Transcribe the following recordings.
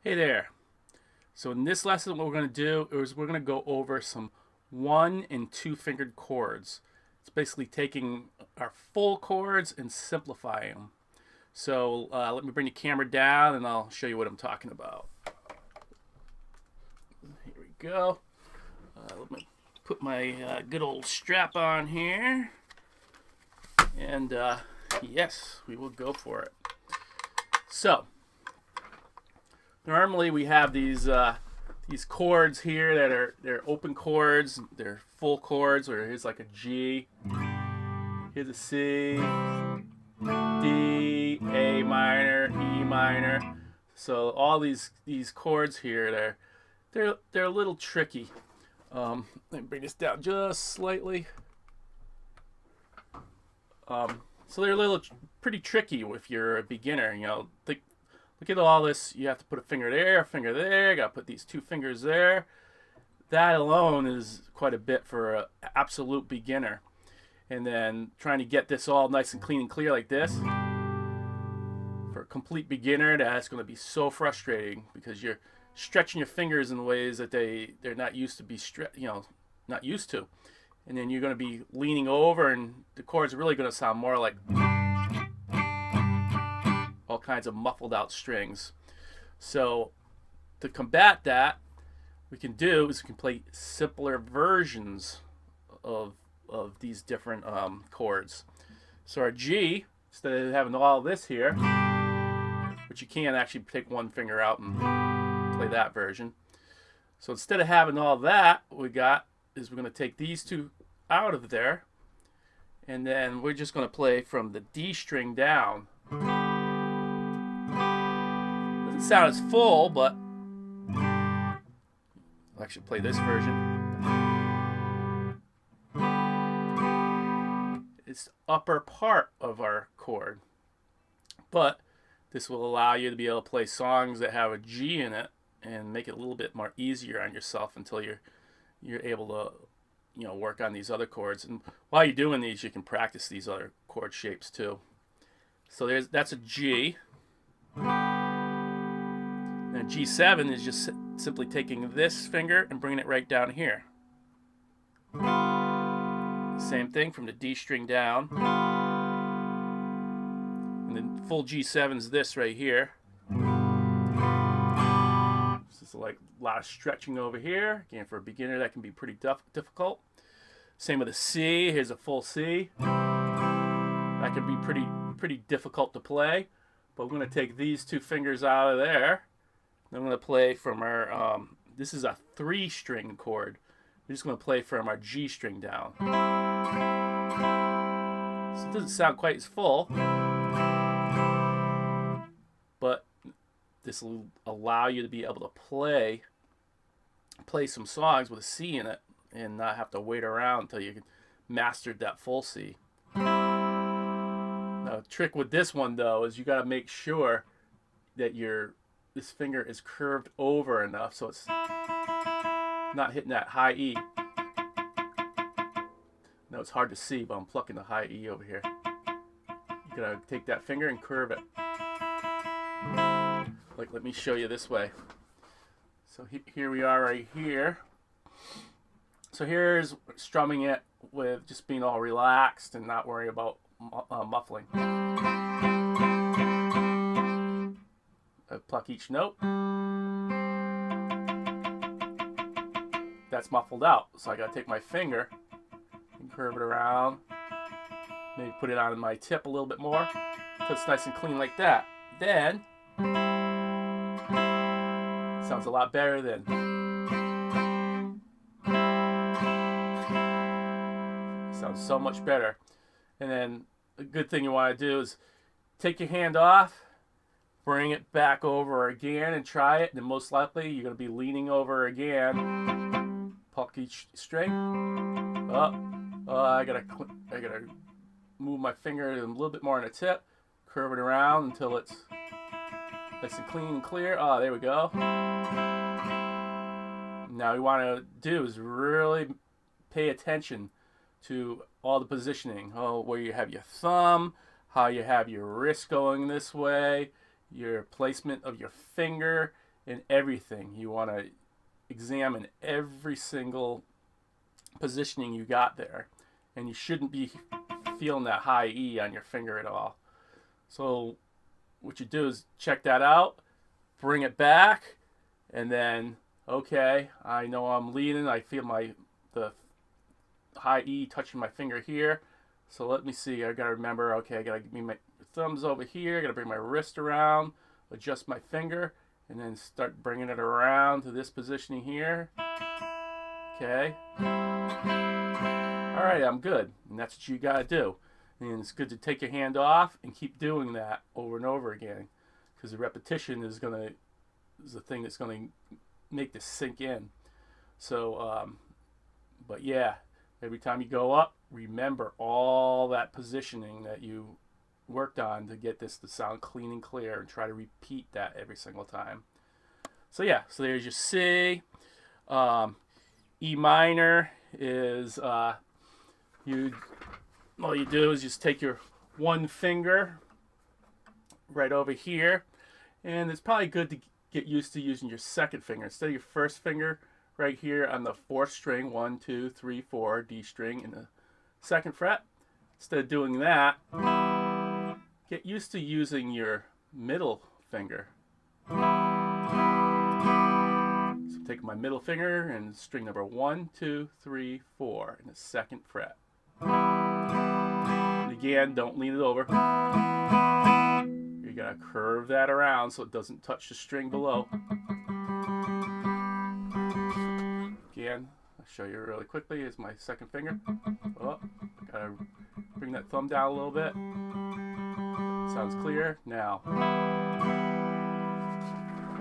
Hey there. So in this lesson, what we're going to do is we're going to go over some one and two fingered chords. It's basically taking our full chords and simplifying them. So let me bring the camera down and I'll show you what I'm talking about. Here we go. Let me put my good old strap on here. And yes, we will go for it. So normally we have these chords here that they're open chords, they're full chords, or here's like a G, here's a C, D, A minor, E minor. So all these chords here, they're a little tricky. Let me bring this down just slightly. So they're a little pretty tricky if you're a beginner. You know, look at all this. You have to put a finger there, a finger there. Got to put these two fingers there. That alone is quite a bit for an absolute beginner. And then trying to get this all nice and clean and clear like this, for a complete beginner, that's going to be so frustrating because you're stretching your fingers in ways that they're not used to not used to. And then you're going to be leaning over, and the chords are really going to sound more like all kinds of muffled out strings. So to combat that, we can play simpler versions of these different chords. So our G, instead of having all this here, but you can actually take one finger out and play that version. So instead of having all that, what we got is we're going to take these two out of there, and then we're just going to play from the D string down. Doesn't sound as full, but I'll actually play this version. It's the upper part of our chord, but this will allow you to be able to play songs that have a G in it and make it a little bit more easier on yourself until you're able to work on these other chords. And while you're doing these, you can practice these other chord shapes too. So that's a G. And G7 is just simply taking this finger and bringing it right down here. Same thing from the D string down. And then full G7 is this right here. This is like a lot of stretching over here. Again, for a beginner, that can be pretty difficult. Same with a C. Here's a full C. That can be pretty difficult to play. But we're going to take these two fingers out of there. Then I'm going to play from our, this is a 3-string chord. We're just going to play from our G string down. So it doesn't sound quite as full, but this will allow you to be able to play some songs with a C in it and not have to wait around until you mastered that full C. Now, the trick with this one though is you got to make sure that this finger is curved over enough so it's not hitting that high E. Now it's hard to see, but I'm plucking the high E over here. You gotta take that finger and curve it. Like, let me show you this way. So here we are right here. So here's strumming it with just being all relaxed and not worrying about muffling. I pluck each note. That's muffled out, so I gotta take my finger and curve it around. Maybe put it on my tip a little bit more so it's nice and clean like that. Then sounds a lot better then. Sounds so much better. And then a good thing you want to do is take your hand off, bring it back over again and try it. And then most likely you're going to be leaning over again. Pluck each string. I gotta move my finger a little bit more on the tip. Curve it around until it's nice and clean and clear. There we go. Now what we want to do is really pay attention to all the positioning. Where you have your thumb, how you have your wrist going this way, your placement of your finger, in everything. You want to examine every single positioning you got there, and you shouldn't be feeling that high E on your finger at all. So what you do is check that out, bring it back, and then, okay, I know I'm leaning, I feel the high E touching my finger here. So let me see, I gotta remember, okay, I gotta give my thumbs over here, I gotta bring my wrist around, adjust my finger, and then start bringing it around to this positioning here. Okay. All right, I'm good. And that's what you gotta do. And it's good to take your hand off and keep doing that over and over again, because the repetition is the thing that's gonna make this sink in. So, but yeah, every time you go up, remember all that positioning that you worked on to get this to sound clean and clear, and try to repeat that every single time. So yeah, so there's your C. E minor is all you do is just take your one finger right over here, and it's probably good to get used to using your second finger instead of your first finger right here on the fourth string, 1, 2, 3, 4, D string in the second fret. Instead of doing that, get used to using your middle finger. So I'm taking my middle finger and string number 1, 2, 3, 4 in the second fret. And again, don't lean it over. You gotta curve that around so it doesn't touch the string below. Again, I'll show you really quickly. Here's my second finger. Oh, gotta bring that thumb down a little bit. Sounds clear. Now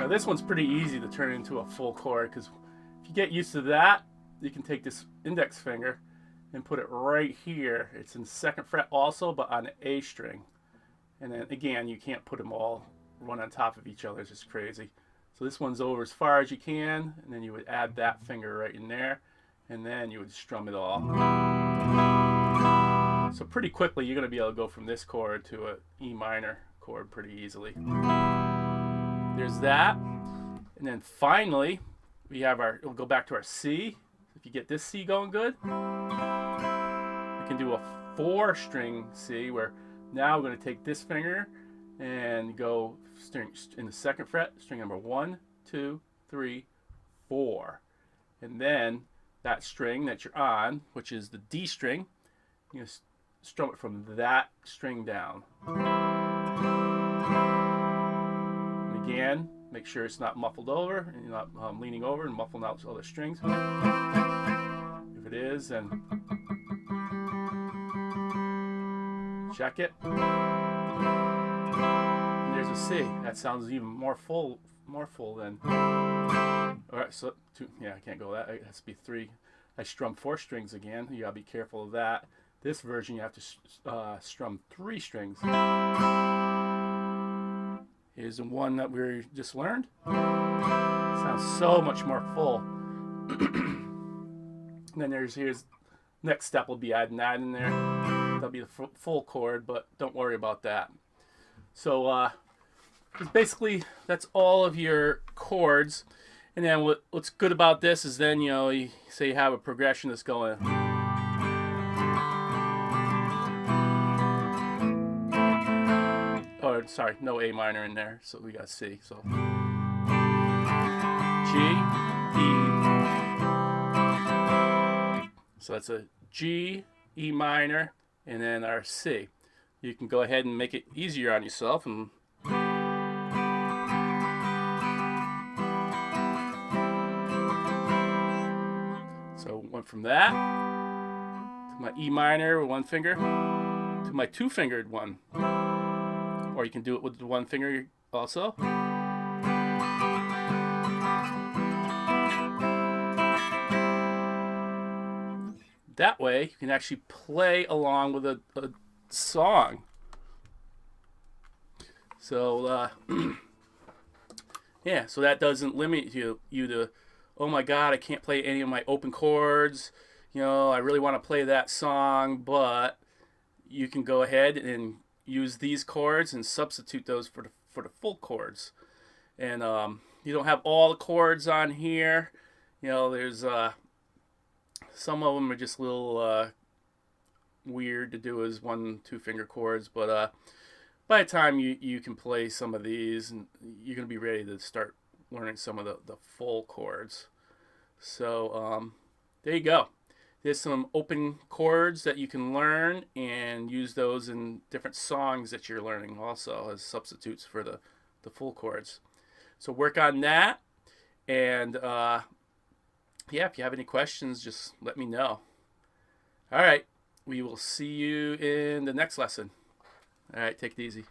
this one's pretty easy to turn into a full chord, because if you get used to that, you can take this index finger and put it right here. It's in second fret also, but on the A string. And then again, you can't put them all one on top of each other. It's just crazy. So this one's over as far as you can, and then you would add that finger right in there, and then you would strum it all. So pretty quickly, you're going to be able to go from this chord to an E minor chord pretty easily. There's that. And then finally, we'll go back to our C. If you get this C going good, we can do a 4-string C, where now we're going to take this finger and go string in the second fret, string number 1, 2, 3, 4. And then that string that you're on, which is the D string, you strum it from that string down. And again, make sure it's not muffled over, and you're not leaning over and muffling out other strings. If it is, then check it. And there's a C. That sounds even more full than. All right, so I can't go that. It has to be 3. I strum 4 strings again. You gotta be careful of that. This version, you have to strum 3 strings. Here's the one that we just learned. Sounds so much more full. And then here's next step will be adding that in there. That'll be the full chord, but don't worry about that. So basically that's all of your chords. And then what's good about this is then you say you have a progression that's going. Oh, sorry, no A minor in there, so we got C. So G, E. So that's a G, E minor, and then our C. You can go ahead and make it easier on yourself and so went from that to my E minor with one finger to my 2-fingered one. Or you can do it with the one finger also. That way, you can actually play along with a song. So, yeah, so that doesn't limit you to, oh my God, I can't play any of my open chords. I really want to play that song, but you can go ahead and use these chords and substitute those for the full chords. And you don't have all the chords on here. You know, there's some of them are just a little weird to do as 1-2 finger chords, but by the time you can play some of these, and you're gonna be ready to start learning some of the full chords. So there you go. There's some open chords that you can learn and use those in different songs that you're learning also as substitutes for the full chords. So work on that. And yeah, if you have any questions, just let me know. All right. We will see you in the next lesson. All right. Take it easy.